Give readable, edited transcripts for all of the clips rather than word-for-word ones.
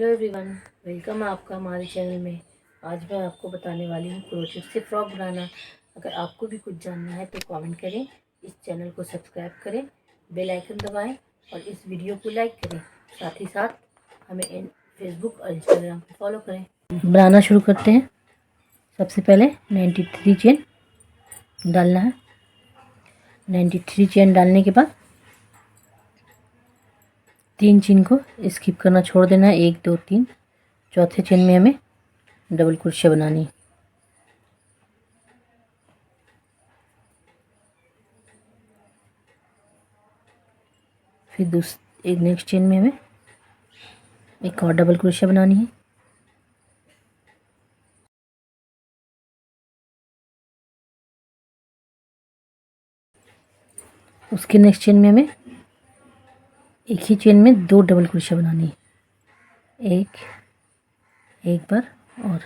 Hello everyone, welcome आपका हमारे channel में। आज मैं आपको बताने वाली हूँ क्रोचेट से फ्रॉक बनाना। अगर आपको भी कुछ जानना है तो कमेंट करें, इस चैनल को सब्सक्राइब करें, बेल आइकन दबाएं और इस वीडियो को लाइक करें। साथ ही साथ हमें फेसबुक और इंस्टाग्राम पर फॉलो करें। बनाना शुरू करते हैं। सबसे पहले 93 चेन डालना है। 93 चेन डालने के बाद 3 चेन को स्किप करना छोड़ देना है। 1 2 3 चौथे चेन में हमें डबल क्रोशिया बनानी है। फिर एक नेक्स्ट चेन में हमें एक और डबल क्रोशिया बनानी है। उसके नेक्स्ट चेन में हमें एक ही चेन में 2 डबल क्रोशिया बनानी है। एक बार और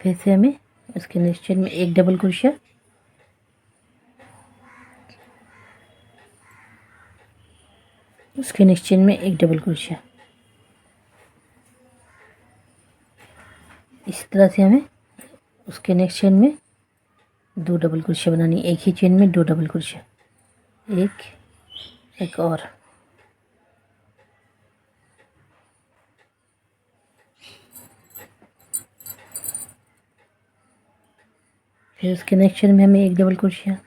फिर से हमें उसके नेक्स्ट चेन में एक डबल क्रोशिया, उसके नेक्स्ट चेन में एक डबल क्रोशिया। इसी तरह से हमें उसके नेक्स्ट चेन में 2 डबल क्रोशिया बनानी है। एक ही चेन में 2 डबल क्रोशिया, एक और। फिर उसके नेक्स्ट चेन में हमें एक डबल क्रोशिया,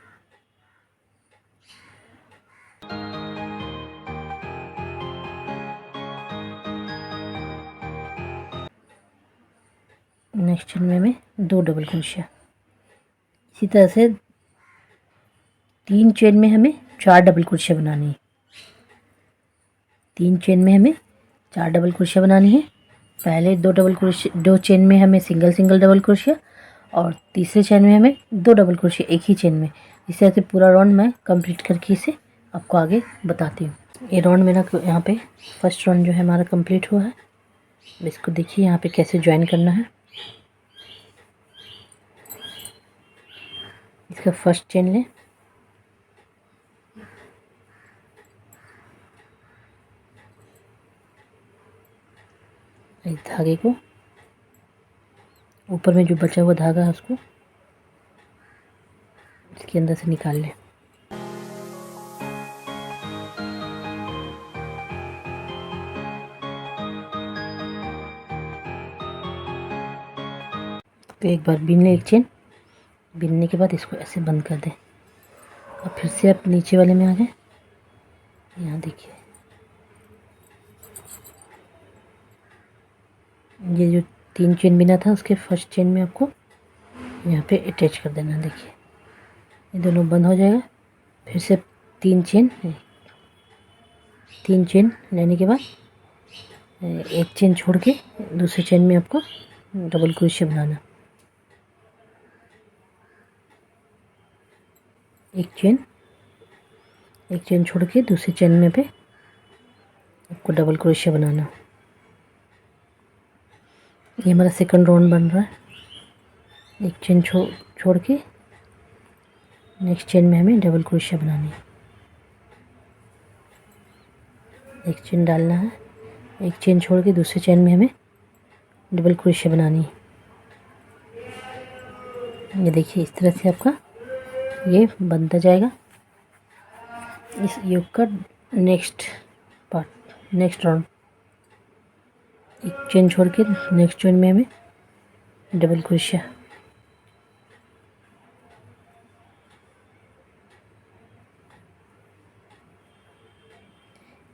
नेक्स्ट चेन में हमें 2 डबल क्रोशिया। इसी तरह से 3 चेन में हमें 4 डबल क्रोशिया बनानी है। 3 चेन में हमें 4 डबल क्रोशिया बनानी है। पहले 2 चेन में हमें सिंगल डबल क्रोशिया और तीसरे चेन में हमें 2 डबल क्रोशिया एक ही चेन में। इस तरह से पूरा राउंड मैं कंप्लीट करके इसे आपको आगे बताती हूँ। ये राउंड मेरा यहाँ पे फर्स्ट राउंड जो है हमारा कंप्लीट हुआ है। इसको देखिए यहाँ पे कैसे ज्वाइन करना है। इसका फर्स्ट चेन लें, इस धागे को ऊपर में जो बचा हुआ धागा है उसको इसके अंदर से निकाल लें। तो एक बार बीन लें, एक चेन बीनने के बाद इसको ऐसे बंद कर दें। और फिर से आप नीचे वाले में आ जाए। यहाँ देखिए ये जो 3 चेन बिना था उसके फर्स्ट चेन में आपको यहाँ पे अटैच कर देना। देखिए ये दोनों बंद हो जाएगा। फिर से 3 चेन लेने के बाद एक चेन छोड़ के दूसरे चेन में आपको डबल क्रोशिया बनाना। एक चेन छोड़ के दूसरे चेन में पे आपको डबल क्रोशिया बनाना। ये हमारा सेकंड राउंड बन रहा है। एक चेन छोड़ के नेक्स्ट चेन में हमें डबल क्रोशिया बनानी है। एक चेन डालना है, एक चेन छोड़ के दूसरे चेन में हमें डबल क्रोशिया बनानी है। ये देखिए इस तरह से आपका ये बनता जाएगा। इस योग का नेक्स्ट राउंड एक चेन छोड़ के नेक्स्ट चेन में हमें डबल क्रोशिया।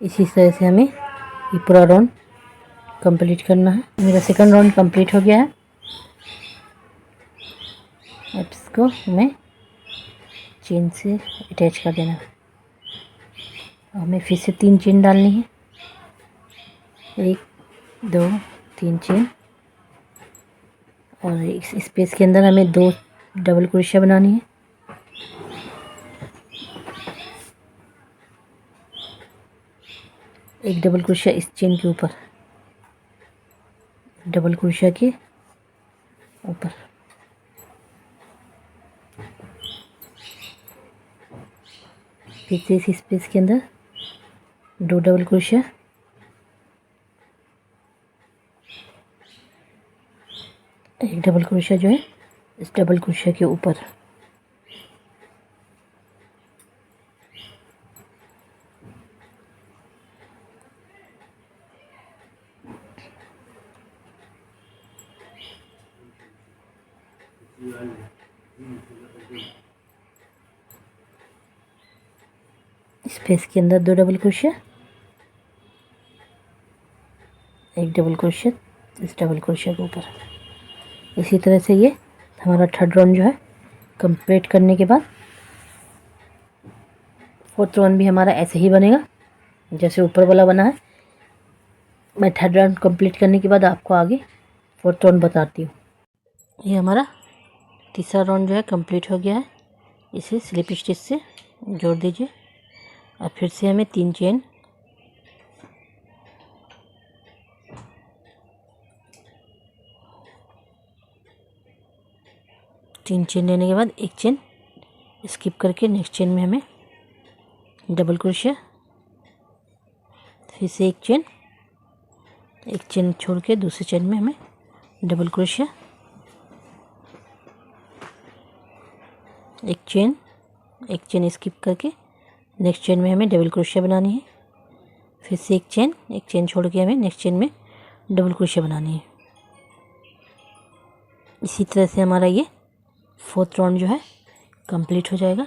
इसी तरह से हमें ये पूरा राउंड कंप्लीट करना है। मेरा सेकंड राउंड कंप्लीट हो गया है। अब इसको हमें चेन से अटैच कर देना है। हमें फिर से 3 चेन डालनी है। 1 2 3 चेन और इस स्पेस के अंदर हमें 2 डबल क्रोशिया बनानी है। एक डबल क्रोशिया इस चेन के ऊपर, डबल क्रोशिया के ऊपर। फिर से इस स्पेस के अंदर 2 डबल क्रोशिया, एक डबल क्रोशिया जो है इस डबल क्रोशिया के ऊपर, स्पेस के अंदर 2 डबल क्रोशिया, एक डबल क्रोशिया इस डबल क्रोशिया के ऊपर। इसी तरह से ये हमारा थर्ड राउंड जो है कंप्लीट करने के बाद फोर्थ राउंड भी हमारा ऐसे ही बनेगा जैसे ऊपर वाला बना है। मैं थर्ड राउंड कंप्लीट करने के बाद आपको आगे फोर्थ राउंड बताती हूँ। ये हमारा तीसरा राउंड जो है कंप्लीट हो गया है। इसे स्लिप स्टिच से जोड़ दीजिए और फिर से हमें 3 चेन, लेने के बाद एक चेन स्किप करके नेक्स्ट चेन में हमें डबल क्रोशिया, फिर से एक चेन छोड़ के दूसरे चेन में हमें डबल क्रोशिया, एक चेन स्किप करके नेक्स्ट चेन में हमें डबल क्रोशिया बनानी है, फिर से एक चेन छोड़ के हमें नेक्स्ट चेन में डबल क्रोशिया बनानी है। इसी तरह से हमारा ये फोर्थ राउंड जो है कंप्लीट हो जाएगा।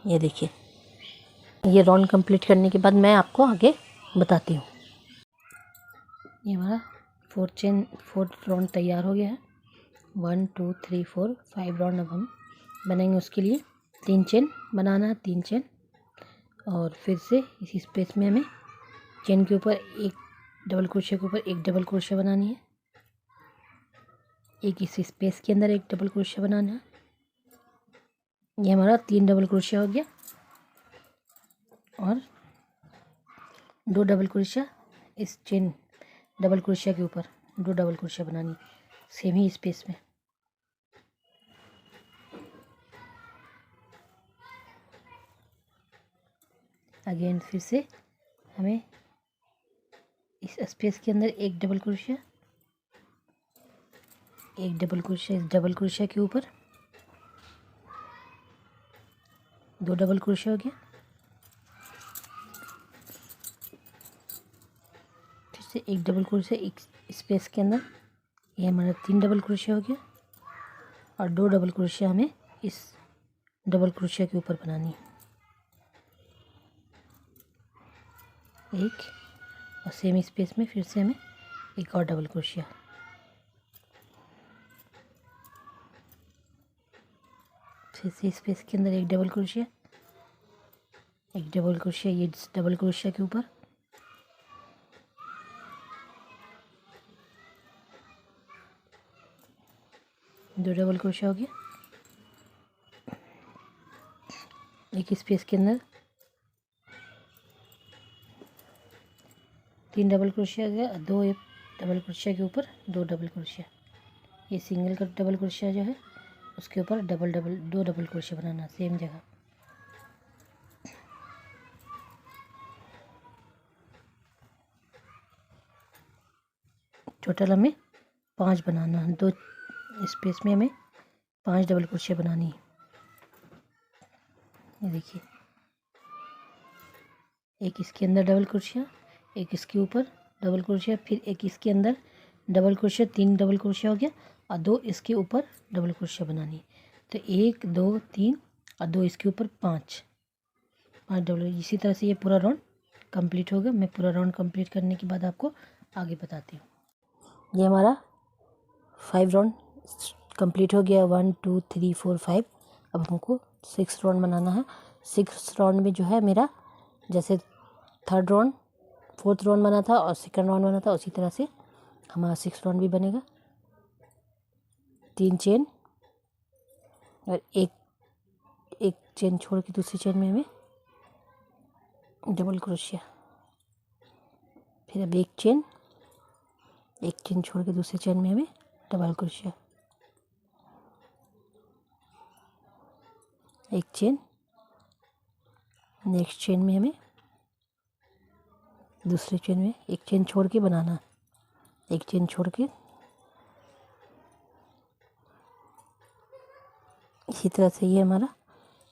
ये देखिए, ये राउंड कंप्लीट करने के बाद मैं आपको आगे बताती हूँ। ये हमारा फोर्थ राउंड तैयार हो गया है। 1 2 3 4 5 राउंड अब हम बनेंगे। उसके लिए 3 चेन बनाना है, 3 चेन, और फिर से इसी स्पेस में हमें चेन के ऊपर एक डबल क्रोशिया के ऊपर एक डबल क्रोशिया बनानी है, एक इस स्पेस के अंदर एक डबल क्रोशिया बनाना है। ये हमारा 3 डबल क्रोशिया हो गया और 2 डबल क्रोशिया इस चेन डबल क्रोशिया के ऊपर 2 डबल क्रोशिया बनानी सेम ही स्पेस में। अगेन फिर से हमें इस स्पेस के अंदर एक डबल क्रोशिया, एक डबल क्रोशिया इस डबल क्रोशिया के ऊपर, 2 डबल क्रोशिया हो गया, फिर से एक डबल क्रोशिया एक स्पेस के अंदर। ये हमारा 3 डबल क्रोशिया हो गया और 2 डबल क्रोशिया हमें इस डबल क्रोशिया के ऊपर बनानी है, एक, और सेम स्पेस में फिर से हमें एक और डबल क्रोशिया। फिर से स्पेस के अंदर एक डबल क्रोशिया, एक डबल क्रोशिया ये डबल क्रोशिया के ऊपर, दो डबल क्रोशिया हो गया, एक स्पेस के अंदर 3 डबल क्रोशिया हो गया, 2 डबल क्रोशिया के ऊपर 2 डबल क्रोशिया। ये सिंगल का डबल क्रोशिया जो है उसके ऊपर 2 डबल क्रोशिया बनाना सेम जगह। टोटल हमें 5 बनाना है, 2 स्पेस में हमें 5 डबल क्रोशिया बनानी है। ये देखिए, एक इसके अंदर डबल क्रोशिया, एक इसके ऊपर डबल क्रोशिया, फिर एक इसके अंदर डबल क्रोशिया, 3 डबल क्रोशिया हो गया, और 2 इसके ऊपर डबल क्रोशिया बनानी है। तो 1 2 3 और 2 इसके ऊपर 5 डबल। इसी तरह से ये पूरा राउंड कंप्लीट होगा। मैं पूरा राउंड कंप्लीट करने के बाद आपको आगे बताती हूँ। ये हमारा 5 राउंड कंप्लीट हो गया, 1 2 3 4 5। अब हमको 6 राउंड बनाना है। 6 राउंड में जो है मेरा जैसे थर्ड राउंड फोर्थ राउंड बना था और सेकंड राउंड बना था, उसी तरह से हमारा 6 राउंड भी बनेगा। 3 चेन और एक चेन छोड़ के दूसरी चेन में हमें डबल क्रोशिया, फिर अब एक चेन छोड़ के दूसरी चेन में हमें डबल क्रोशिया, एक चेन, नेक्स्ट चेन में हमें दूसरे चेन में एक चेन छोड़ के बनाना, एक चेन छोड़ के इसी तरह से ये हमारा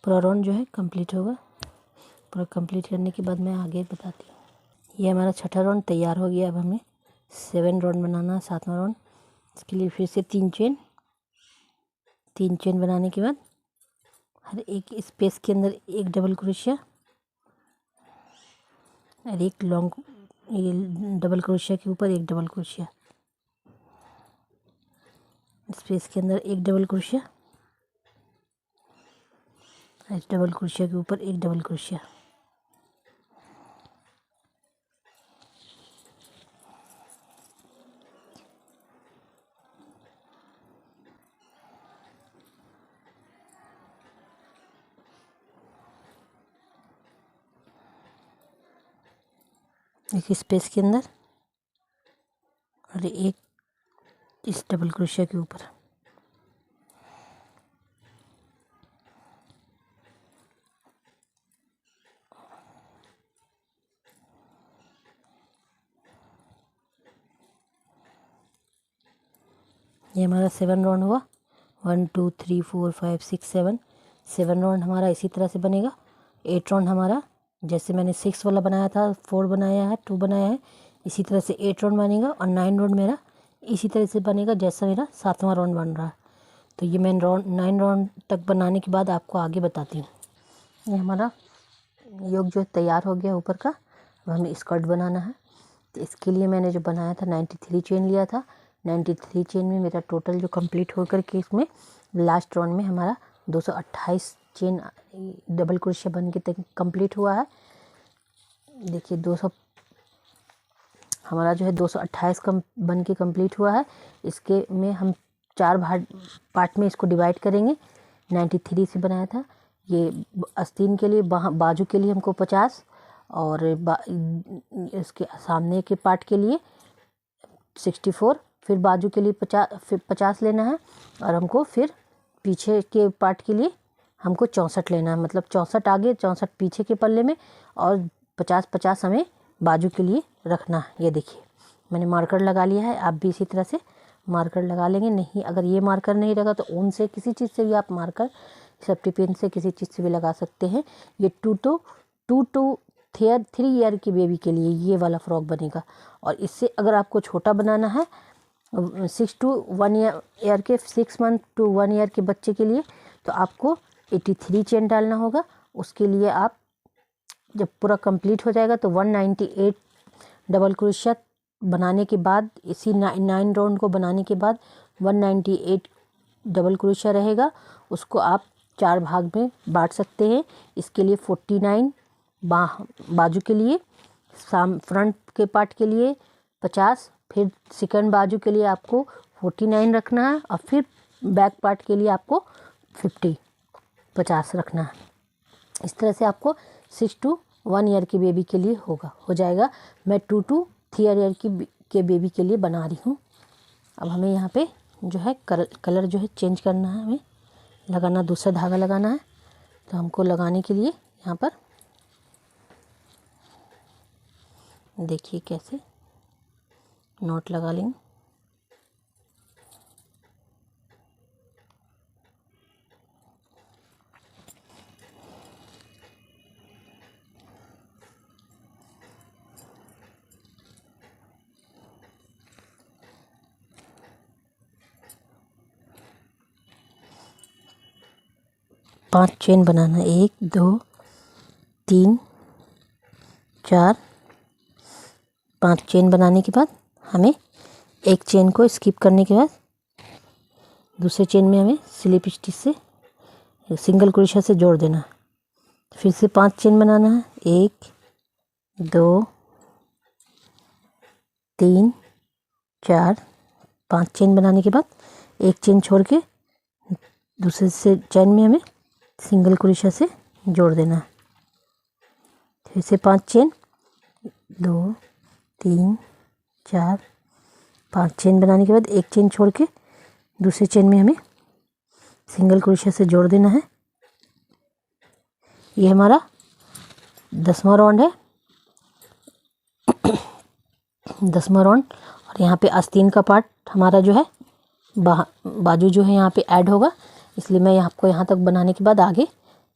पूरा राउंड जो है कंप्लीट होगा। पूरा कंप्लीट करने के बाद मैं आगे बताती हूँ। ये हमारा छठा राउंड तैयार हो गया। अब हमें 7 राउंड बनाना है, 7वां राउंड। इसके लिए फिर से 3 चेन बनाने के बाद हर एक स्पेस के अंदर एक डबल क्रोशिया और एक लॉन्ग, ये डबल क्रोशिया के ऊपर एक डबल क्रोशिया, स्पेस के अंदर एक डबल क्रोशिया, इस डबल क्रोशिया के ऊपर एक डबल क्रोशिया। एक स्पेस के अंदर और एक इस डबल क्रोशिया के ऊपर। ये हमारा 7 राउंड हुआ। 1 2 3 4 5 6 7 राउंड हमारा इसी तरह से बनेगा। 8 राउंड हमारा जैसे मैंने 6 वाला बनाया था, 4 बनाया है, 2 बनाया है, इसी तरह से 8 राउंड बनेगा। और 9 राउंड मेरा इसी तरह से बनेगा जैसा मेरा 7वां राउंड बन रहा है। तो ये मैं 9 राउंड तक बनाने के बाद आपको आगे बताती हूँ। ये हमारा योग जो तैयार हो गया ऊपर का। अब हमें स्कर्ट बनाना है। तो इसके लिए मैंने जो बनाया था 93 चेन लिया था। 93 चेन में मेरा टोटल जो कंप्लीट होकर के इसमें लास्ट राउंड में हमारा 228 चेन डबल क्रोशिया बन के कंप्लीट हुआ है। देखिए 200 हमारा जो है 228 बन के कंप्लीट हुआ है। इसके में हम 4 पार्ट में इसको डिवाइड करेंगे। 93 से बनाया था। ये आस्तीन के लिए, बाजू के लिए हमको 50 और इसके सामने के पार्ट के लिए 64, फिर बाजू के लिए 50 लेना है और हमको फिर पीछे के पार्ट के लिए हमको 64 लेना है। मतलब 64 आगे 64 पीछे के पल्ले में और 50 हमें बाजू के लिए रखना है। ये देखिए मैंने मार्कर लगा लिया है। आप भी इसी तरह से मार्कर लगा लेंगे। नहीं, अगर ये मार्कर नहीं लगा तो ऊन से किसी चीज़ से भी आप मार्कर, सेफ्टी पिन से किसी चीज़ से भी लगा सकते हैं। ये 2 to 3 ईयर की बेबी के लिए ये वाला फ्रॉक बनेगा। और इससे अगर आपको छोटा बनाना है 6 to 1 ईयर के, 6 मंथ to 1 ईयर के बच्चे के लिए, तो आपको 83 चेन डालना होगा। उसके लिए आप जब पूरा कंप्लीट हो जाएगा तो 198 डबल क्रोशिया बनाने के बाद, इसी 9 राउंड को बनाने के बाद 198 डबल क्रोशिया रहेगा। उसको आप 4 भाग में बांट सकते हैं। इसके लिए 49 बाजू के लिए, फ्रंट के पार्ट के लिए 50, फिर सेकंड बाजू के लिए आपको 49 रखना है और फिर बैक पार्ट के लिए आपको 50 रखना है। इस तरह से आपको 6 to 1 ईयर की बेबी के लिए हो जाएगा। मैं 2 to 3 ईयर के बेबी के लिए बना रही हूँ। अब हमें यहाँ पे जो है कलर जो है चेंज करना है, हमें लगाना, दूसरा धागा लगाना है। तो हमको लगाने के लिए यहाँ पर देखिए कैसे नॉट लगा लेंगे। पांच चेन बनाना, 1 2 3 4 5 चेन बनाने के बाद हमें एक चेन को स्किप करने के बाद दूसरे चेन में हमें स्लिप स्टिच से सिंगल क्रोशिया से जोड़ देना। फिर से 5 चेन बनाना है, 1 2 3 4 5 चेन बनाने के बाद एक चेन छोड़ के दूसरे से चेन में हमें सिंगल क्रोशिया से जोड़ देना। फिर से 5 चेन, 2 3 4 5 चेन बनाने के बाद एक चेन छोड़ के दूसरे चेन में हमें सिंगल क्रोशिया से जोड़ देना है। ये हमारा 10वां राउंड है, 10वां राउंड। और यहाँ पे आस्तीन का पार्ट हमारा जो है बाजू जो है यहाँ पे ऐड होगा, इसलिए मैं आपको यहाँ तक बनाने के बाद आगे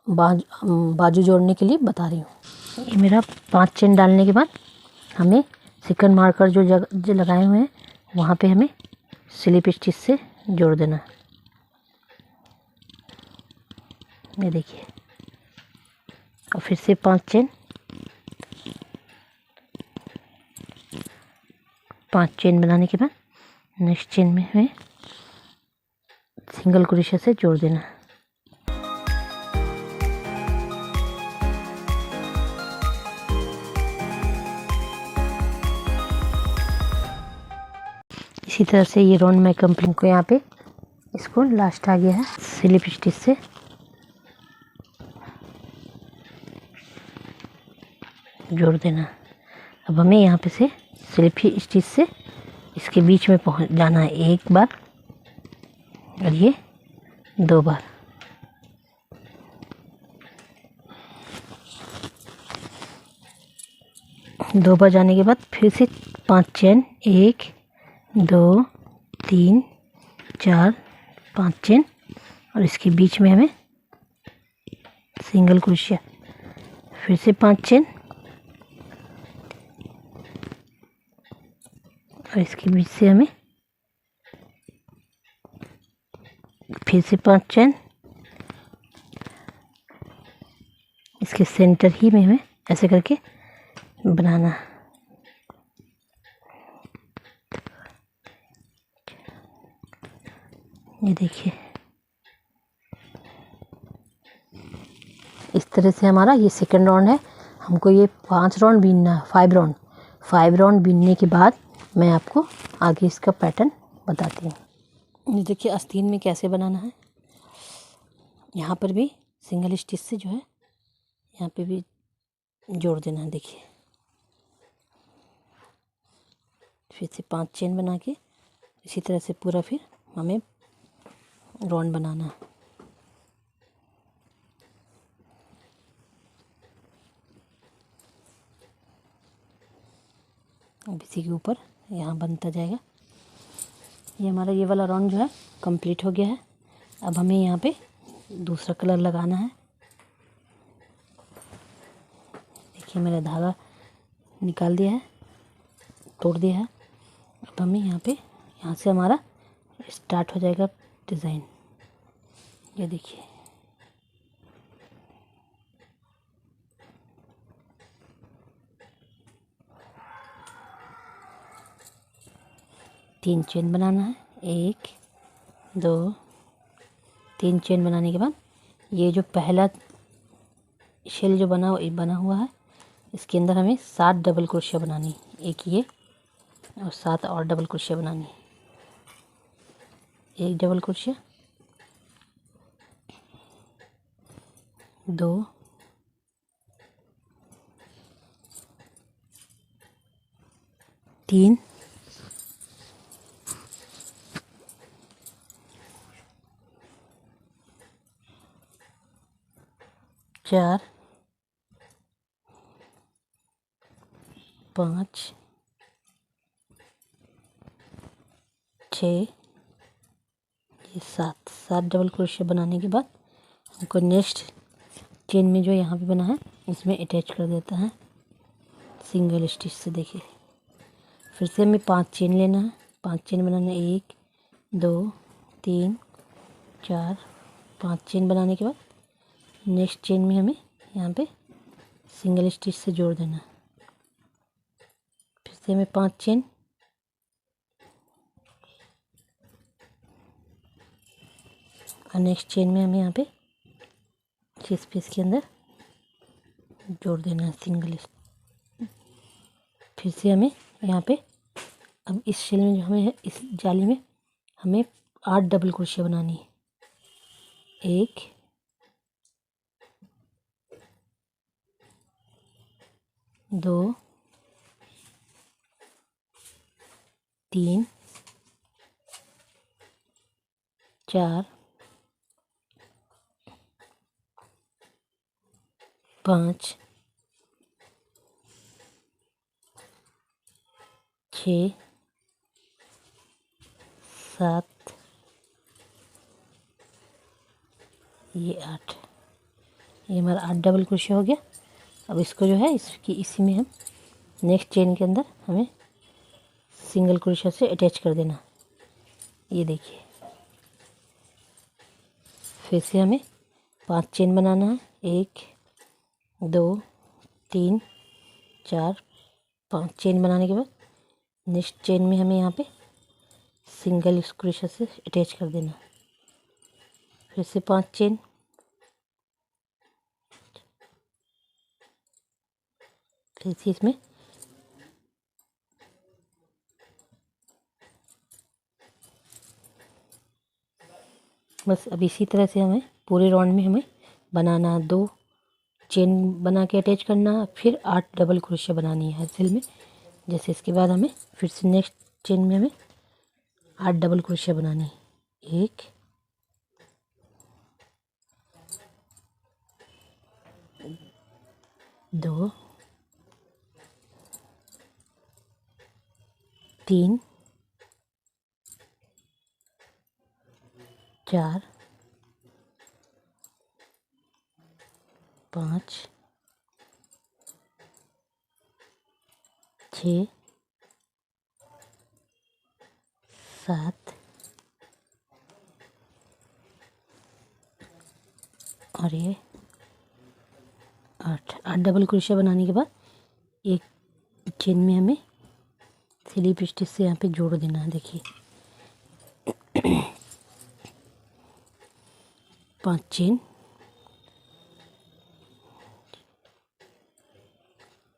बाजू जोड़ने के लिए बता रही हूँ। ये मेरा 5 चेन डालने के बाद हमें सेकंड मार्कर जो लगाए हुए हैं वहाँ पे हमें स्लिप स्टिच से जोड़ देना। ये देखिए, और फिर से 5 चेन, 5 चेन बनाने के बाद नेक्स्ट चेन में हमें सिंगल क्रोशिया से जोड़ देना। इसी तरह से ये राउंड मैं कंप्लीट को यहाँ पे इसको लास्ट आ गया है स्लिप स्टिच से जोड़ देना। अब हमें यहाँ पे से स्लिप स्टिच से इसके बीच में पहुँच जाना है एक बार और ये 2 बार। दो बार जाने के बाद फिर से 5 चेन, 1 2 3 4 5 चेन और इसके बीच में हमें सिंगल क्रोशिया, फिर से 5 चेन और इसके बीच से हमें फिर से 5 चेन, इसके सेंटर ही में हमें ऐसे करके बनाना। ये देखिए, इस तरह से हमारा ये सेकंड राउंड है। हमको ये 5 राउंड बीनना है, 5 राउंड बीनने के बाद मैं आपको आगे इसका पैटर्न बताती हूँ। ये देखिए आस्तीन में कैसे बनाना है। यहाँ पर भी सिंगल स्टिच से जो है यहाँ पे भी जोड़ देना है। देखिए, फिर से 5 चेन बना के इसी तरह से पूरा फिर हमें राउंड बनाना है। अब इसी के ऊपर यहाँ बनता जाएगा। ये हमारा ये वाला राउंड जो है कंप्लीट हो गया है। अब हमें यहाँ पे दूसरा कलर लगाना है। देखिए मैंने धागा निकाल दिया है, तोड़ दिया है। अब हमें यहाँ से हमारा स्टार्ट हो जाएगा डिज़ाइन। ये देखिए, तीन चेन बनाना है, 1 2 3 चेन बनाने के बाद ये जो पहला शेल जो बना हुआ है इसके अंदर हमें 7 डबल क्रोशिया बनानी, एक ये और 7 और डबल क्रोशिया बनानी। एक डबल क्रोशिया, 2 3 4 5 6 ये 7 डबल क्रोशिया बनाने के बाद हमको नेक्स्ट चेन में जो यहाँ पे बना है इसमें अटैच कर देता है सिंगल स्टिच से। देखिए, फिर से हमें 5 चेन लेना है, 5 चेन बनाना है, 1 2 3 4 5 चेन बनाने के बाद नेक्स्ट चेन में हमें यहाँ पे सिंगल स्टिच से जोड़ देना है। फिर से हमें 5 चेन, और नेक्स्ट चेन में हमें यहाँ पे इस पीस के अंदर जोड़ देना है सिंगल। फिर से हमें यहाँ पे अब इस शेल में जो हमें है, इस जाली में हमें 8 डबल क्रोशिया बनानी है। 1 2 3 4 5 6 7 ये 8, ये हमारा 8 डबल क्रोशिया हो गया। अब इसको जो है इसी में हम नेक्स्ट चेन के अंदर हमें सिंगल क्रोशिया से अटैच कर देना। ये देखिए, फिर से हमें 5 चेन बनाना है। 1 2 3 4 5 चेन बनाने के बाद नेक्स्ट चेन में हमें यहाँ पे सिंगल क्रोशिया से अटैच कर देना। फिर से 5 चेन, फिर से इसमें बस अब इसी तरह से हमें पूरे राउंड में हमें बनाना, 2 चेन बना के अटैच करना, फिर 8 डबल क्रोशिया बनानी है हर सिल में। जैसे इसके बाद हमें फिर से नेक्स्ट चेन में हमें 8 डबल क्रोशिया बनानी है। 1 2 3 4 5 6 7 और ये 8 डबल क्रोशिया बनाने के बाद एक चेन में हमें स्लिप स्टिच से यहाँ पे जोड़ देना है। देखिए 5 चेन,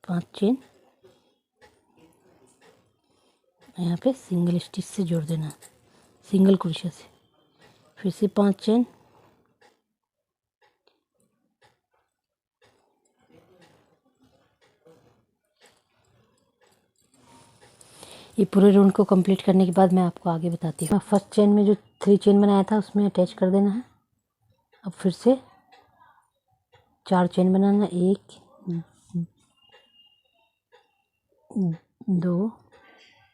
5 चेन यहाँ पे सिंगल स्टिच से जोड़ देना, सिंगल क्रोशिया से। फिर से 5 चेन, ये पूरे राउंड को कंप्लीट करने के बाद मैं आपको आगे बताती हूँ। फर्स्ट चेन में जो 3 चेन बनाया था उसमें अटैच कर देना है। अब फिर से 4 चेन बनाना, 1 2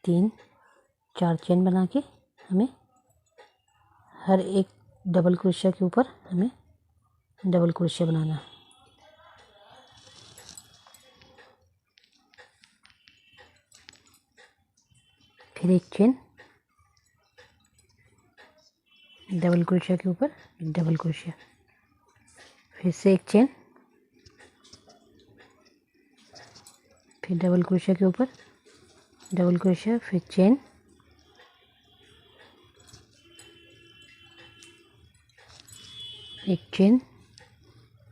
3 4 चेन बना के हमें हर एक डबल क्रोशिया के ऊपर हमें डबल क्रोशिया बनाना है। फिर एक चेन, डबल क्रोशिया के ऊपर डबल क्रोशिया, फिर से एक चेन, फिर डबल क्रोशिया के ऊपर डबल क्रोशिया, फिर चेन, एक चेन,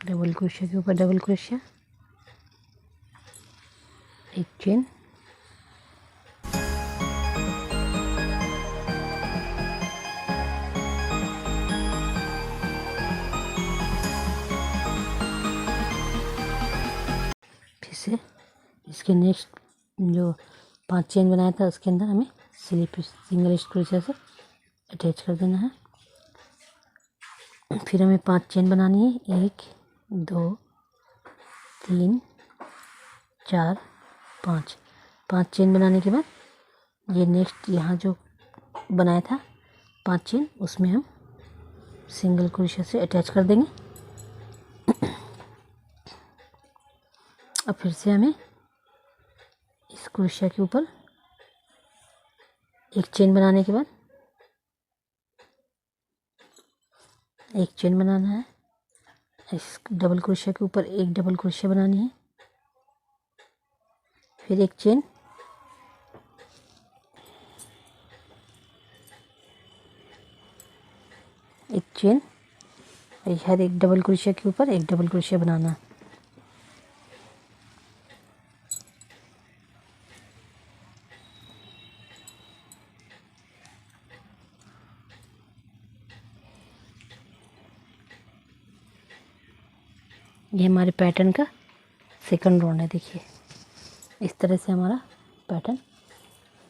डबल क्रोशिया के ऊपर डबल क्रोशिया, एक चेन, फिर से इसके नेक्स्ट जो 5 चेन बनाया था उसके अंदर हमें स्लिप सिंगल क्रोशिया से अटैच कर देना है। फिर हमें 5 चेन बनानी है, 1 2 3 4 5। 5 चेन बनाने के बाद ये नेक्स्ट यहाँ जो बनाया था 5 चेन उसमें हम सिंगल क्रोशिया से अटैच कर देंगे। अब फिर से हमें इस क्रोशिया के ऊपर एक चेन बनाने के बाद एक चेन बनाना है। इस डबल क्रोशिया के ऊपर एक डबल क्रोशिया बनानी है, फिर एक चेन, एक चेन, हर एक डबल क्रोशिया के ऊपर एक डबल क्रोशिया बनाना। ये हमारे पैटर्न का सेकंड राउंड है। देखिए इस तरह से हमारा पैटर्न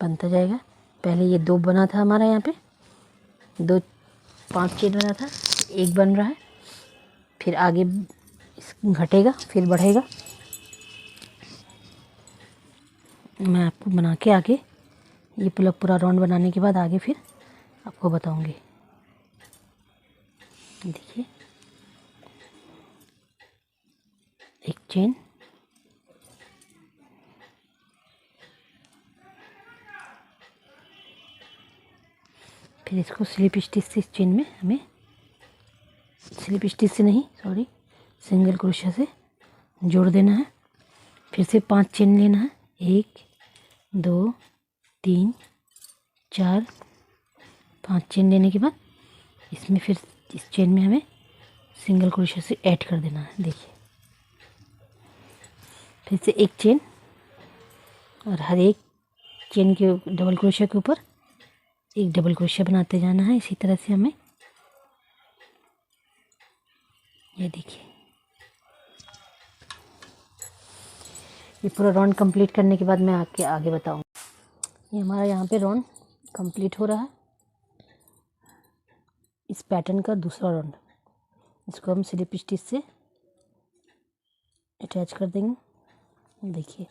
बनता जाएगा। पहले ये 2 बना था हमारा, यहाँ पे 2 5 चेन बना था, 1 बन रहा है। फिर आगे इस घटेगा फिर बढ़ेगा। मैं आपको बना के आगे ये पूरा राउंड बनाने के बाद आगे फिर आपको बताऊंगी। देखिए एक चेन, फिर इसको स्लिप स्टिच से इस चेन में हमें स्लिप स्टिच से नहीं सॉरी सिंगल क्रोशिया से जोड़ देना है। फिर से 5 चेन लेना है, 1 2 3 4 5 चेन लेने के बाद इसमें फिर इस चेन में हमें सिंगल क्रोशिया से ऐड कर देना है। देखिए फिर से एक चेन और हर एक चेन के डबल क्रोशिया के ऊपर एक डबल क्रोशिया बनाते जाना है। इसी तरह से हमें ये देखिए ये पूरा राउंड कंप्लीट करने के बाद मैं आपके आगे बताऊंगी। ये हमारा यहाँ पे राउंड कंप्लीट हो रहा है, इस पैटर्न का दूसरा राउंड। इसको हम स्लिप स्टिच से अटैच कर देंगे। देखिए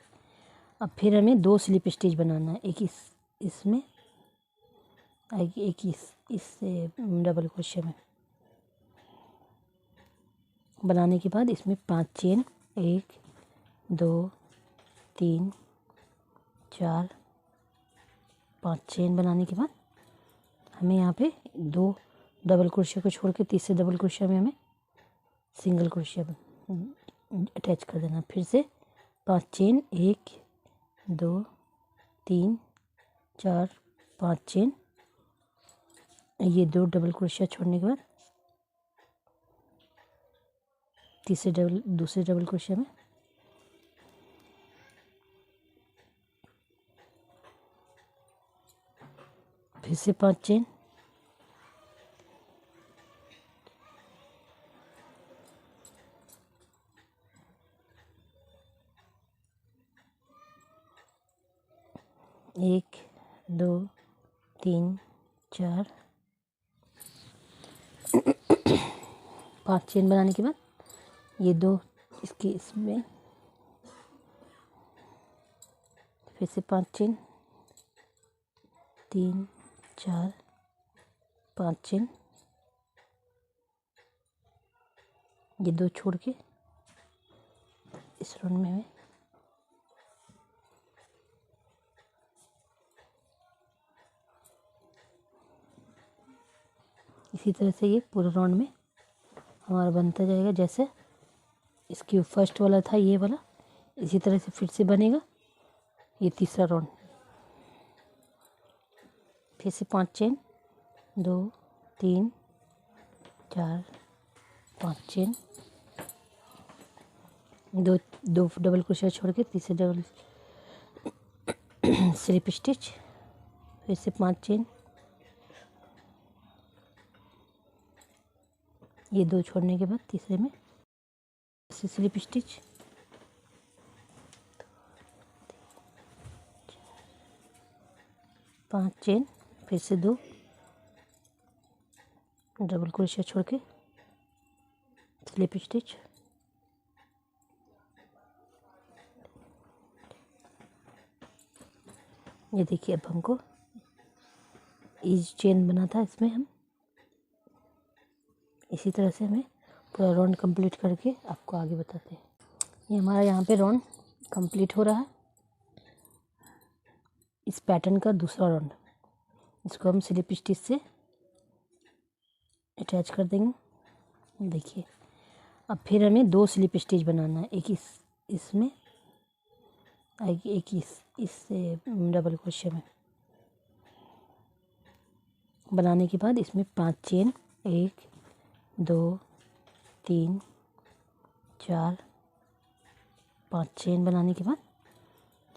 अब फिर हमें 2 स्लिप स्टिच बनाना है, एक इसमें एक इस डबल क्रोशिया में बनाने के बाद इसमें 5 चेन 1 2 3 4 5 चेन बनाने के बाद हमें यहाँ पे 2 डबल क्रोशिया को छोड़ के तीसरे डबल क्रोशिया में हमें सिंगल क्रोशिया अटैच कर देना। फिर से 5 चेन 1 2 3 4 5 चेन, ये 2 डबल क्रोशिया छोड़ने के बाद दूसरे डबल क्रोशिया में फिर से 5 चेन, एक 2 3 4 5 चेन बनाने के बाद ये 2 इसकी इसमें फिर से 5 चेन 3 4 5 चेन, ये 2 छोड़ के इस राउंड में हमें इसी तरह से ये पूरा राउंड में हमारा बनता जाएगा। जैसे इसकी फर्स्ट वाला था ये वाला, इसी तरह से फिर से बनेगा ये तीसरा राउंड। फिर से 5 चेन 2 3 4 5 चेन, दो डबल क्रोशिया छोड़ के तीसरे डबल स्लिप स्टिच, फिर से 5 चेन, ये 2 छोड़ने के बाद तीसरे में स्लिप स्टिच, 5 चेन, फिर से 2 डबल क्रोशिया छोड़ के स्लिप स्टिच, ये देखिए अब हमको ईज चेन बना था, इसमें हम इसी तरह से हमें पूरा राउंड कंप्लीट करके आपको आगे बताते हैं। ये हमारा यहाँ पे राउंड कंप्लीट हो रहा है, इस पैटर्न का दूसरा राउंड। इसको हम स्लिप स्टिच से अटैच कर देंगे। देखिए अब फिर हमें 2 स्लिप स्टिच बनाना है, एक इसमें एक इस डबल क्रोशिया में बनाने के बाद इसमें 5 चेन 1 2 3 4 5 चेन बनाने के बाद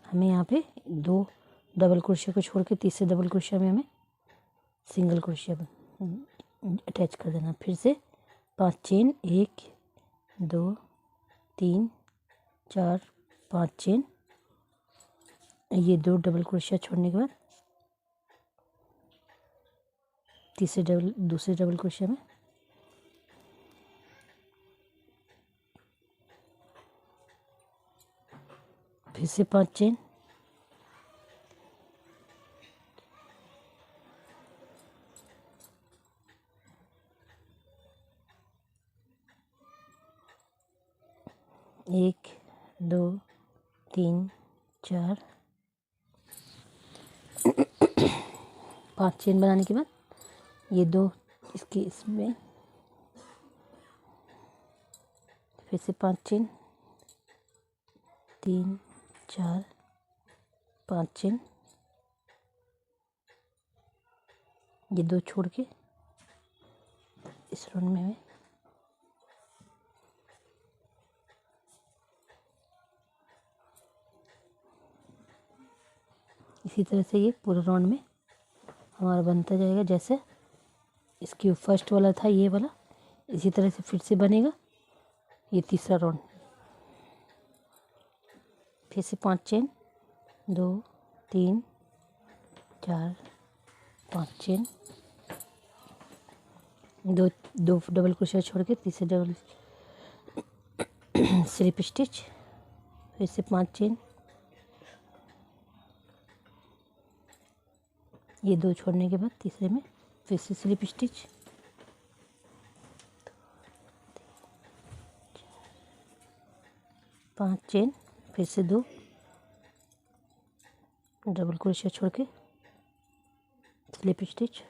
हमें यहाँ पे 2 डबल क्रोशिया को छोड़ के तीसरे डबल क्रोशिया में हमें सिंगल क्रोशिया अटैच कर देना। फिर से 5 चेन 1 2 3 4 5 चेन, ये 2 डबल क्रोशिया छोड़ने के बाद दूसरे डबल क्रोशिया में फिर से 5 चेन, एक, दो, तीन, चार, 5 चेन बनाने के बाद ये दो इसके इसमें फिर से 5 चेन, 3, 4, 5 चेन, ये दो छोड़ के इस राउंड में इसी तरह से ये पूरे राउंड में हमारा बनता जाएगा। जैसे इसकी फर्स्ट वाला था ये वाला, इसी तरह से फिर से बनेगा ये तीसरा राउंड। फिर से 5 चेन, 2, 3, 4, 5 चेन, दो डबल क्रोशिया छोड़ के तीसरे डबल स्लिप स्टिच, फिर से 5 चेन, ये दो छोड़ने के बाद तीसरे में फिर से स्लिप स्टिच, 5 चेन, फिर से दो डबल क्रोशिया छोड़ के स्लिप स्टिच,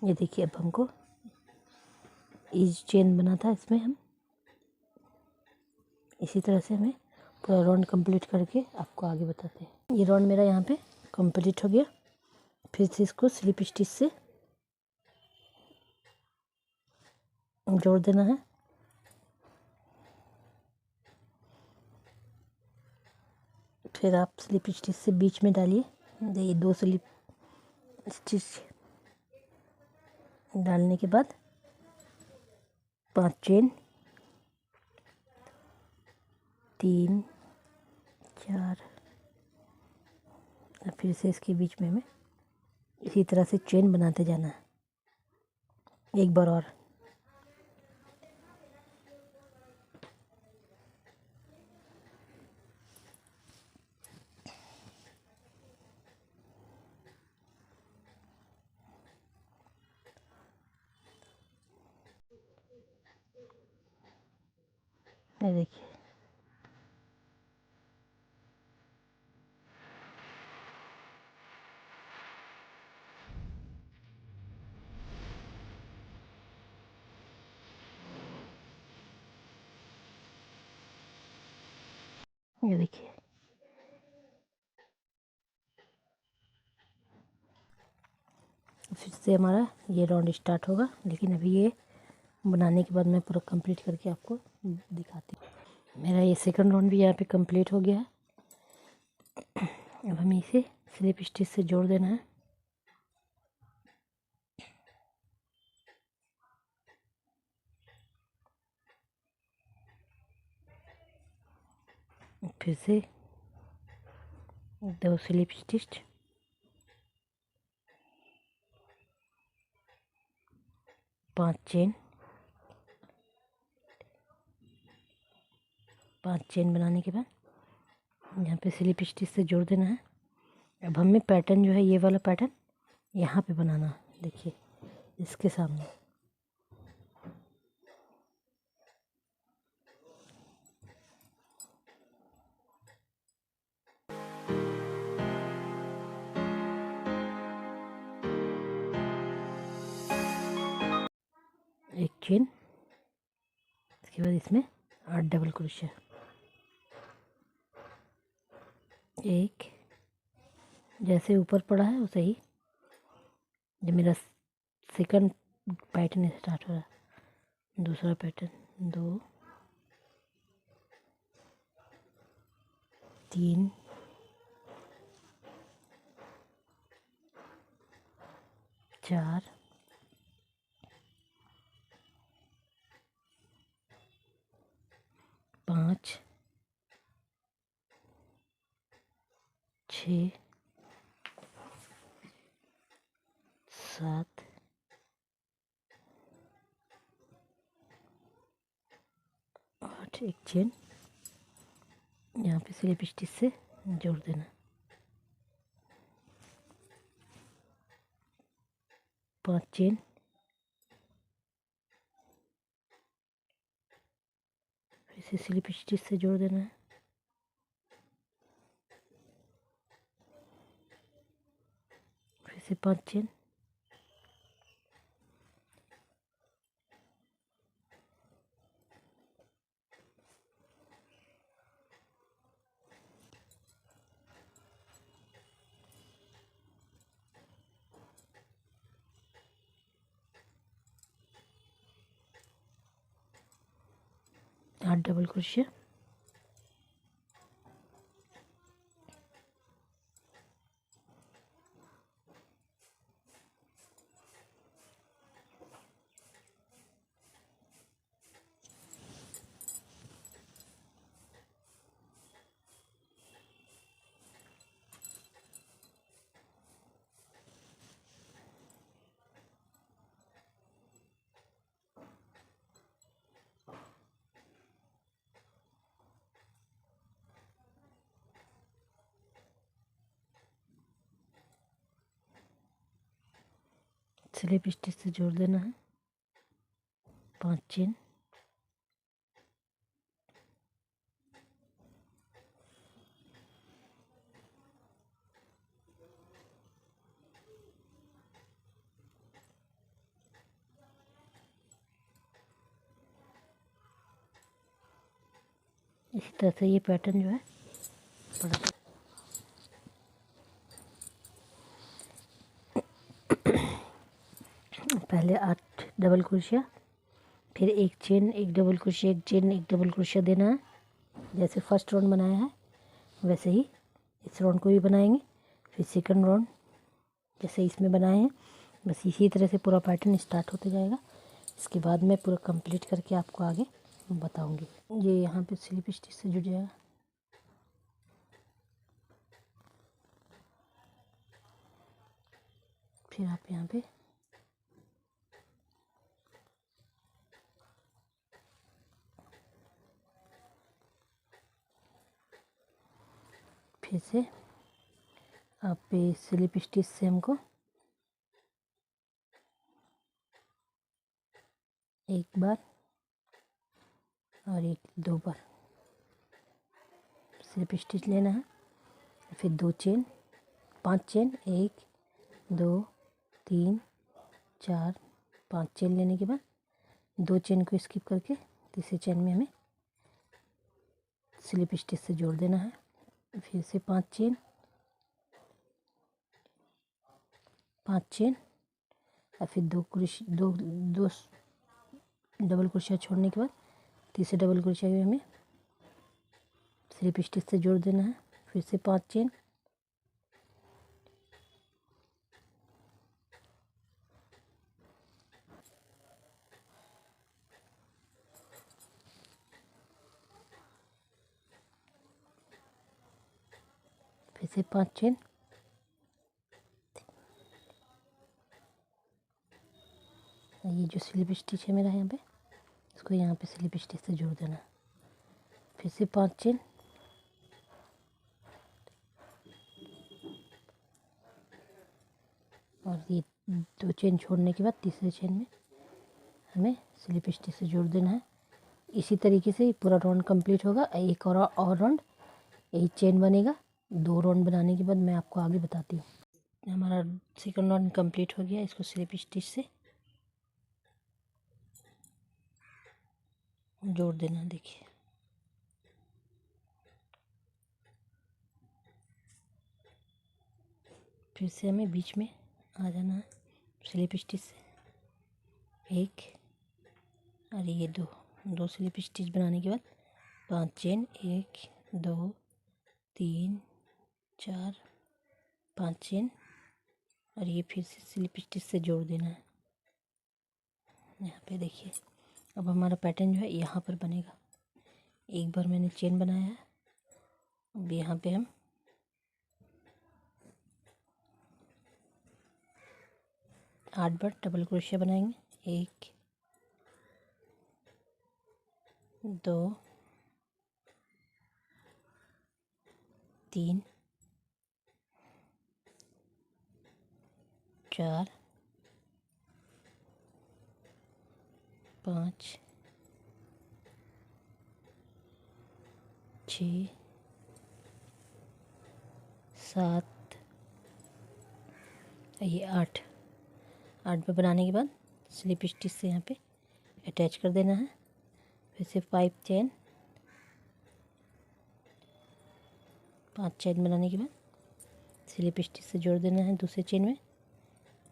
ये देखिए अब हमको ईज चेन बना था इसमें हम इसी तरह से हमें पूरा राउंड कंप्लीट करके आपको आगे बताते हैं। ये राउंड मेरा यहाँ पे कंप्लीट हो गया। फिर से इसको स्लिप स्टिच से जोड़ देना है। फिर आप स्लिप स्टिच से बीच में डालिए, ये दो स्लिप स्टिच डालने के बाद 5 चेन, 3, 4, फिर से इसके बीच में हमें इसी तरह से चेन बनाते जाना है। एक बार और ये देखिए, ये देखिए फिर से हमारा ये राउंड स्टार्ट होगा। लेकिन अभी ये बनाने के बाद मैं पूरा कंप्लीट करके आपको दिखाती हूँ। मेरा ये सेकंड राउंड भी यहाँ पे कंप्लीट हो गया है। अब हमें इसे स्लिप स्टिच से जोड़ देना है। फिर से दो स्लिप स्टिच, 5 चेन, 5 चेन बनाने के बाद यहाँ पे स्लिप स्टिच से जोड़ देना है। अब हमें पैटर्न जो है ये वाला पैटर्न यहाँ पे बनाना है। देखिए इसके सामने एक चेन, इसके बाद इसमें 8 डबल क्रोशिया, एक जैसे ऊपर पड़ा है वैसे ही जब मेरा सेकंड पैटर्न स्टार्ट हो रहा है। दूसरा पैटर्न 2, 3, 4, 5, 6, 7, एक चेन यहाँ पे स्लिप स्टिच से जोड़ देना। 5 चेन, फिर से स्लिप स्टिच से जोड़ देना है। फिर से 5 चेन, आठ डबल क्रोशिया, स्लिप स्टिच से जोड़ देना है। 5 चेन, इसी तरह से ये पैटर्न जो है पढ़ पहले 8 डबल क्रोशिया, फिर एक चेन, एक डबल क्रोशिया, एक चेन, एक डबल क्रोशिया देना है। जैसे फर्स्ट राउंड बनाया है वैसे ही इस राउंड को भी बनाएंगे। फिर सेकंड राउंड जैसे इसमें बनाए हैं बस इसी तरह से पूरा पैटर्न स्टार्ट होते जाएगा। इसके बाद मैं पूरा कंप्लीट करके आपको आगे बताऊंगी। ये यहाँ पे स्लिप स्टिच से जुड़ जाएगा। फिर आप यहाँ पे फिर से आप पे स्लिप स्टिच से हमको एक बार और एक 2 बार स्लिप स्टिच लेना है। फिर 2 चेन, 5 चेन, 1 2 3 4 5 चेन लेने के बाद 2 चेन को स्किप करके तीसरे चेन में हमें स्लिप स्टिच से जोड़ देना है। फिर से 5 चेन, 5 चेन और फिर 2 डबल क्रोशिया छोड़ने के बाद तीसरे डबल क्रोशिया में हमें स्लिप स्टिच से जोड़ देना है। फिर से 5 चेन, फिर से 5 चेन, ये जो स्लिप स्टिच है मेरा यहाँ पे इसको यहाँ पे स्लिप स्टिच से जोड़ देना। फिर से 5 चेन, और ये 2 चेन छोड़ने के बाद तीसरे चेन में हमें स्लिप स्टिच से जोड़ देना है। इसी तरीके से पूरा राउंड कंप्लीट होगा। एक और राउंड यही चेन बनेगा। 2 राउंड बनाने के बाद मैं आपको आगे बताती हूँ। हमारा सेकंड राउंड कंप्लीट हो गया। इसको स्लिप स्टिच से जोड़ देना। देखिए फिर से हमें बीच में आ जाना है स्लिप स्टिच से एक और ये 2 स्लिप स्टिच बनाने के बाद 5 चेन, 1 2 3 4 5 चेन और ये फिर से स्लिप स्टिच से जोड़ देना है। यहाँ पे देखिए अब हमारा पैटर्न जो है यहाँ पर बनेगा। एक बार मैंने चेन बनाया है। अब यहाँ पे हम 8 बार डबल क्रोशिया बनाएंगे। 1 2 3 4 5 6 7 ये 8 पे बनाने के बाद स्लिप स्टिच से यहाँ पे अटैच कर देना है। फिर से 5 चेन, 5 चेन बनाने के बाद स्लिप स्टिच से जोड़ देना है दूसरे चेन में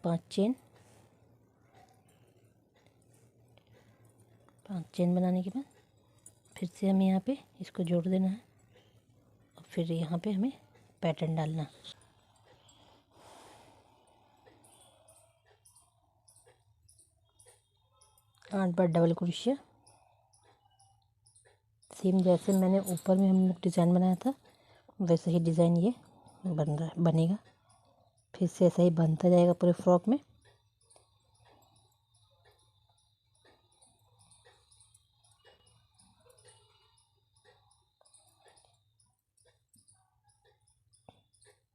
5 चेन। 5 चेन बनाने के बाद फिर से हमें यहाँ पे इसको जोड़ देना है और फिर यहाँ पे हमें पैटर्न डालना। आठ बार डबल क्रोशिया, सेम जैसे मैंने ऊपर में हम लोग डिज़ाइन बनाया था वैसे ही डिज़ाइन ये बनेगा। फिर से ऐसा ही बनता जाएगा पूरे फ्रॉक में।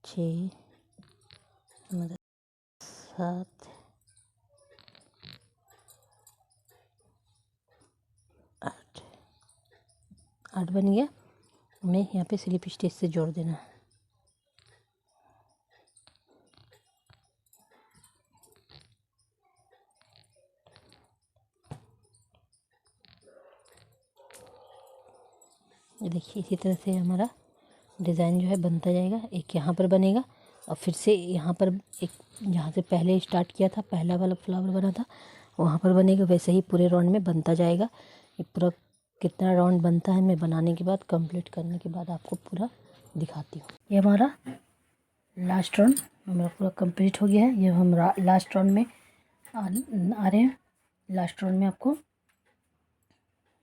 छः, 7, 8 बन गया। हमें यहाँ पे स्लिप स्टिच से जोड़ देना है। ये देखिए इसी तरह से हमारा डिज़ाइन जो है बनता जाएगा। एक यहाँ पर बनेगा और फिर से यहाँ पर एक जहाँ से पहले स्टार्ट किया था पहला वाला फ्लावर बना था वहाँ पर बनेगा। वैसे ही पूरे राउंड में बनता जाएगा। ये पूरा कितना राउंड बनता है मैं बनाने के बाद कंप्लीट करने के बाद आपको पूरा दिखाती हूँ। ये हमारा लास्ट राउंड हमारा पूरा कंप्लीट हो गया है। ये हम लास्ट राउंड में आ रहे हैं। लास्ट राउंड में आपको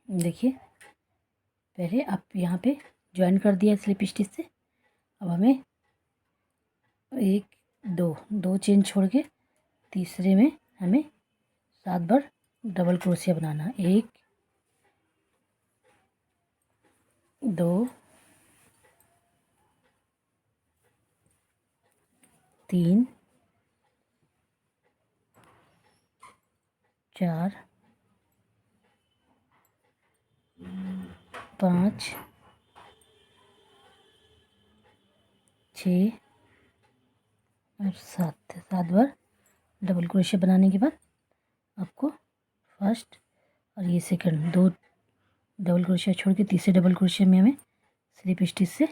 देखिए पहले आप यहाँ पे ज्वाइन कर दिया स्लिप स्टिच से। अब हमें 1 2 चेन छोड़ के तीसरे में हमें 7 बार डबल क्रोशिया बनाना है। 1 2 3 4 5 6 और 7 बार डबल क्रोशिया बनाने के बाद आपको फर्स्ट और ये सेकंड 2 डबल क्रोशिया छोड़ के तीसरे डबल क्रोशिया में हमें स्लिप स्टिच से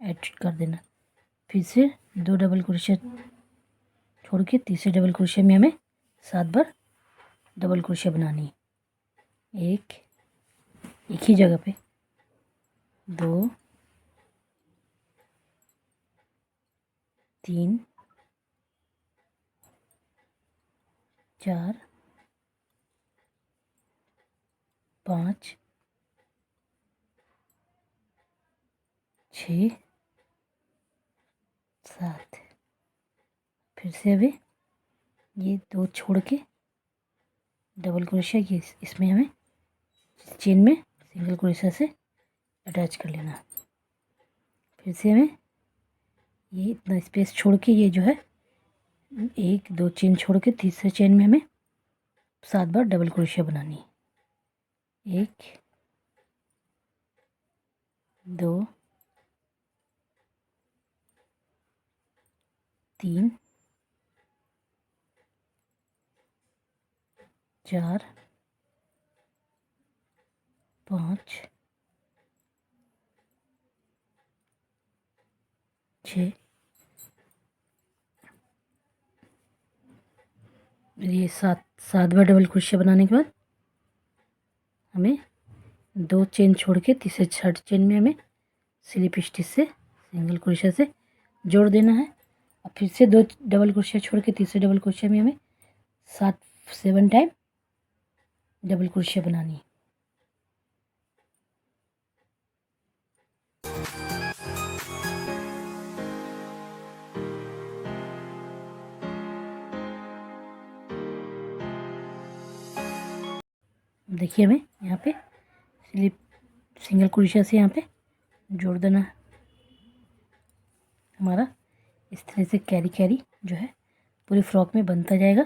ऐड कर देना। फिर से 2 डबल क्रोशिया छोड़ के तीसरे डबल क्रोशिया में हमें 7 बार डबल क्रोशिया बनानी है। एक ही जगह पे 2 3 4 5 6 7। फिर से अभी ये 2 छोड़ के डबल क्रोशिया ये इसमें हमें चेन में सिंगल क्रोशिया से अटैच कर लेना। फिर से हमें ये इतना स्पेस छोड़ के ये जो है 1 2 चेन छोड़ के तीसरे चेन में हमें 7 बार डबल क्रोशिया बनानी है। 1 2 3 4 5 6। ये 7 बार डबल क्रोशिया बनाने के बाद हमें 2 चेन छोड़ के तीसरे थर्ड चेन में हमें स्लिप स्टिच से सिंगल क्रोशिया से जोड़ देना है। और फिर से 2 डबल क्रोशिया छोड़ के तीसरे डबल क्रोशिया में हमें 7 टाइम डबल क्रोशिया बनानी है। देखिए हमें यहाँ पे सिंगल क्रोशिया से यहाँ पे जोड़ देना है। हमारा इस तरह से कैरी कैरी जो है पूरी फ्रॉक में बनता जाएगा।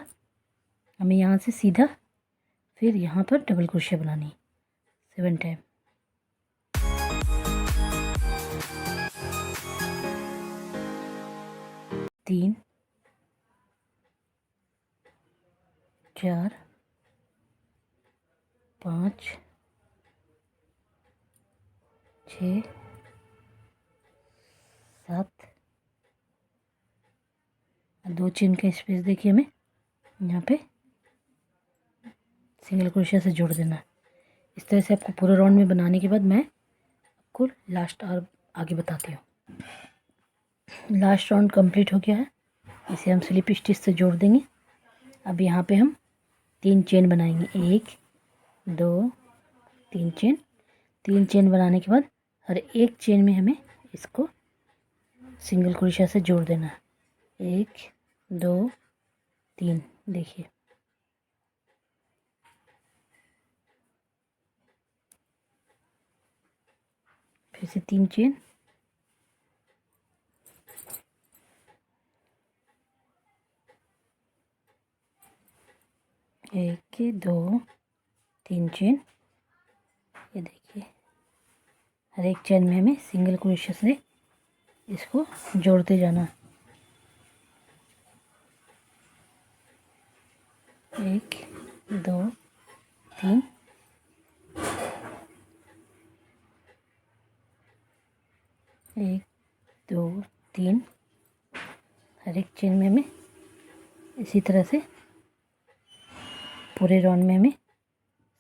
हमें यहाँ से सीधा फिर यहाँ पर डबल क्रोशिया बनानी है 7 टाइम। तीन, 4, 5, 6, 7, 2 चेन का स्पेस देखिए हमें यहाँ पे सिंगल क्रोशिया से जोड़ देना है। इस तरह से आपको पूरा राउंड में बनाने के बाद मैं आपको लास्ट और आगे बताती हूँ। लास्ट राउंड कंप्लीट हो गया है, इसे हम स्लिप स्टिच से जोड़ देंगे। अब यहाँ पे हम 3 चेन बनाएंगे, 1 2 3 चेन। 3 चेन बनाने के बाद हर एक चेन में हमें इसको सिंगल क्रोशिया से जोड़ देना है। 1 2 3 देखिए। फिर से 3 चेन, 1 2 3 चेन। ये देखिए हर एक चेन में हमें सिंगल क्रोशिया से इसको जोड़ते जाना। 1 2 3, 1 2 3। हर एक चेन में हमें इसी तरह से पूरे राउंड में हमें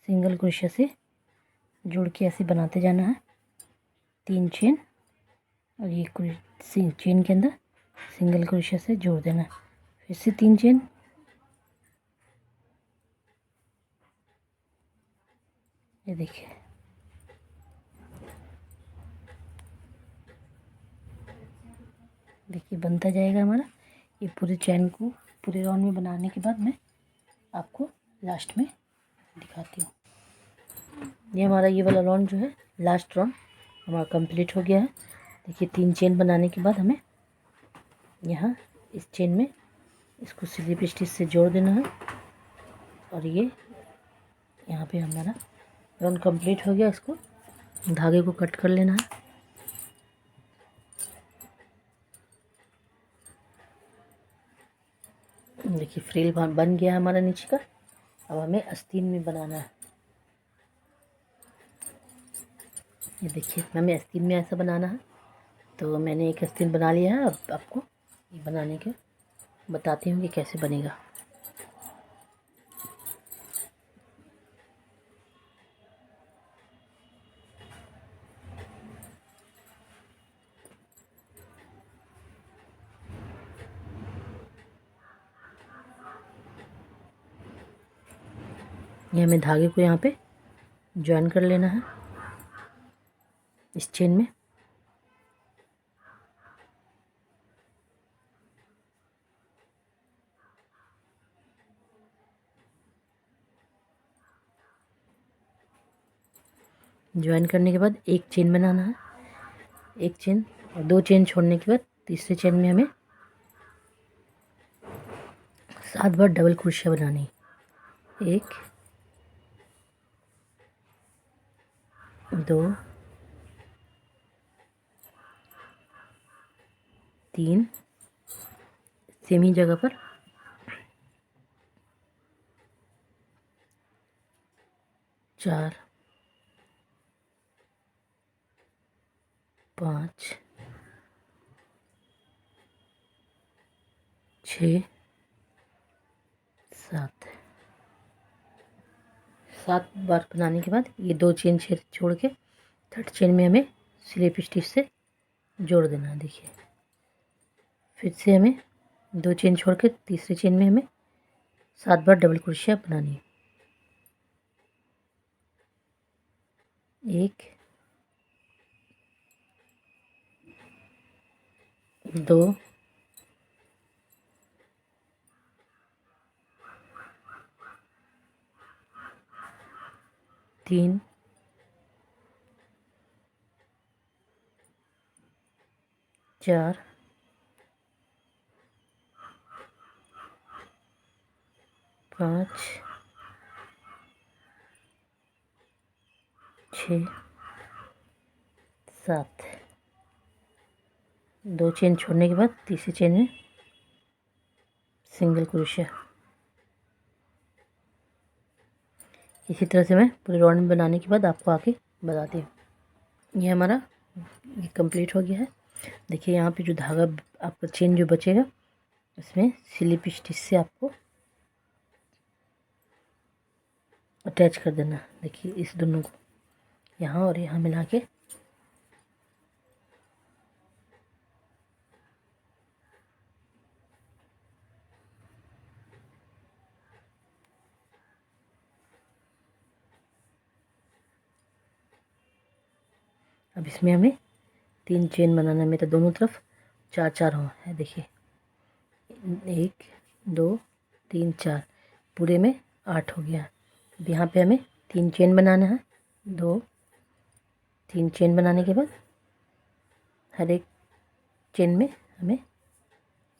सिंगल क्रोशिया से जोड़ के ऐसे बनाते जाना है। 3 चेन और ये चेन के अंदर सिंगल क्रोशिया से जोड़ देना। फिर से 3 चेन, ये देखिए। देखिए बनता जाएगा हमारा। ये पूरे चेन को पूरे राउंड में बनाने के बाद मैं आपको लास्ट में दिखाती हूँ। ये हमारा ये वाला राउंड जो है लास्ट राउंड हमारा कंप्लीट हो गया है। देखिए 3 चेन बनाने के बाद हमें यहाँ इस चेन में इसको स्लिप स्टिच से जोड़ देना है और ये यहाँ पे हमारा राउंड कंप्लीट हो गया। इसको धागे को कट कर लेना है। देखिए फ्रिल बन गया हमारा नीचे का। अब हमें आस्तीन में बनाना है। ये देखिए हमें आस्तीन में ऐसा बनाना है। तो मैंने एक आस्तीन बना लिया है। अब आपको ये बनाने के बताती हूँ कि कैसे बनेगा। ये हमें धागे को यहाँ पे ज्वाइन कर लेना है इस चेन में। ज्वाइन करने के बाद एक चेन बनाना है, एक चेन और 2 चेन छोड़ने के बाद तीसरे चेन में हमें 7 बार डबल क्रोशिया बनानी। 1 2 3 सेम ही जगह पर, 4 5 6 7। 7 बार बनाने के बाद ये 2 चेन छोड़ के थर्ड चेन में हमें स्लिप स्टिच से जोड़ देना है। देखिए फिर से हमें 2 चेन छोड़ के तीसरे चेन में हमें 7 बार डबल क्रोशिया बनानी है। 1 2 3 4 5 6 7, 2 चेन छोड़ने के बाद तीसरी चेन में सिंगल क्रोशिया। इसी तरह से मैं पूरे राउंड में बनाने के बाद आपको आके बताती हूँ। ये हमारा ये कंप्लीट हो गया है। देखिए यहाँ पे जो धागा आपका चेन जो बचेगा इसमें स्लिप स्टिच से आपको अटैच कर देना। देखिए इस दोनों को यहाँ और यहाँ मिला के अब इसमें हमें 3 चेन बनाना है। मेरा दोनों तरफ 4 4 हो है। देखिए 1 2 3 4 पूरे में 8 हो गया। अब यहाँ पे हमें 3 चेन बनाना है। 2 3 चेन बनाने के बाद हर एक चेन में हमें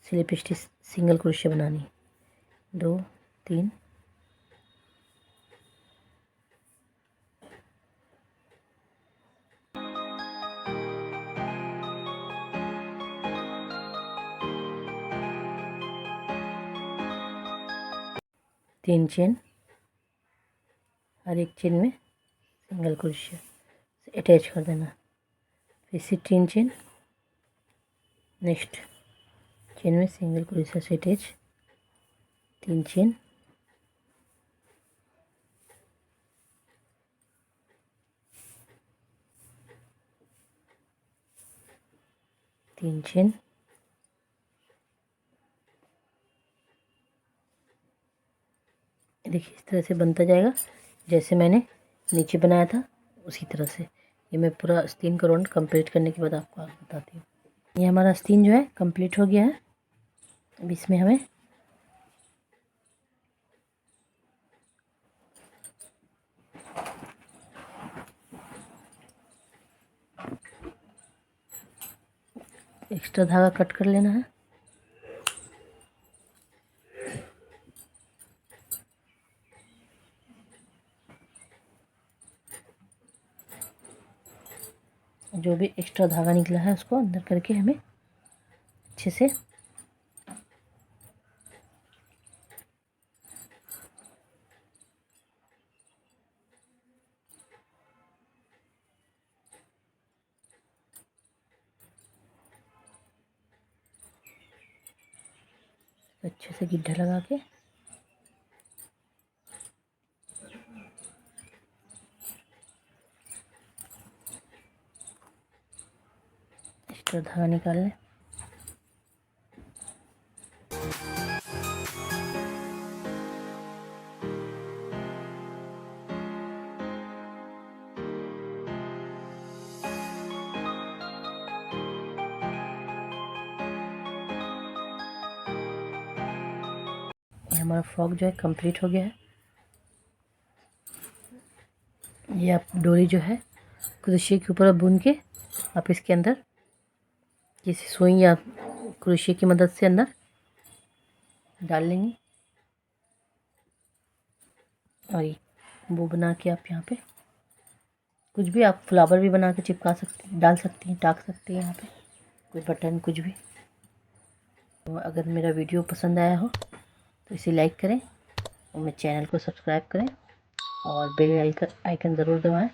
स्लिप स्टिच सिंगल क्रोशिया बनानी है। 2 3 3 चेन हर एक चेन में सिंगल क्रोशिया से अटैच कर देना। फिर से 3 चेन नेक्स्ट चेन में सिंगल क्रोशिया से अटैच। 3 चेन देखिए इस तरह से बनता जाएगा जैसे मैंने नीचे बनाया था उसी तरह से। ये मैं पूरा आस्तीन का राउंड कंप्लीट करने के बाद आपको बताती हूँ। ये हमारा आस्तीन जो है कंप्लीट हो गया है। अब इसमें हमें एक्स्ट्रा धागा कट कर लेना है। जो भी एक्स्ट्रा धागा निकला है उसको अंदर करके हमें अच्छे से गड्ढा लगा के एक्स्ट्रा धागा निकाल लें। हमारा फ्रॉक जो है कंप्लीट हो गया है। ये आप डोरी जो है क्रोशिया के ऊपर बुन के आप इसके अंदर जैसे सुई या क्रोशिया की मदद से अंदर डाल लेंगे और ये वो बना के आप यहाँ पे कुछ भी आप फ्लावर भी बना के चिपका सकते हैं, डाल सकती हैं, टाक सकती हैं यहाँ पे कोई बटन कुछ भी। तो अगर मेरा वीडियो पसंद आया हो तो इसे लाइक करें और मेरे चैनल को सब्सक्राइब करें और बेल आइकन ज़रूर दबाएं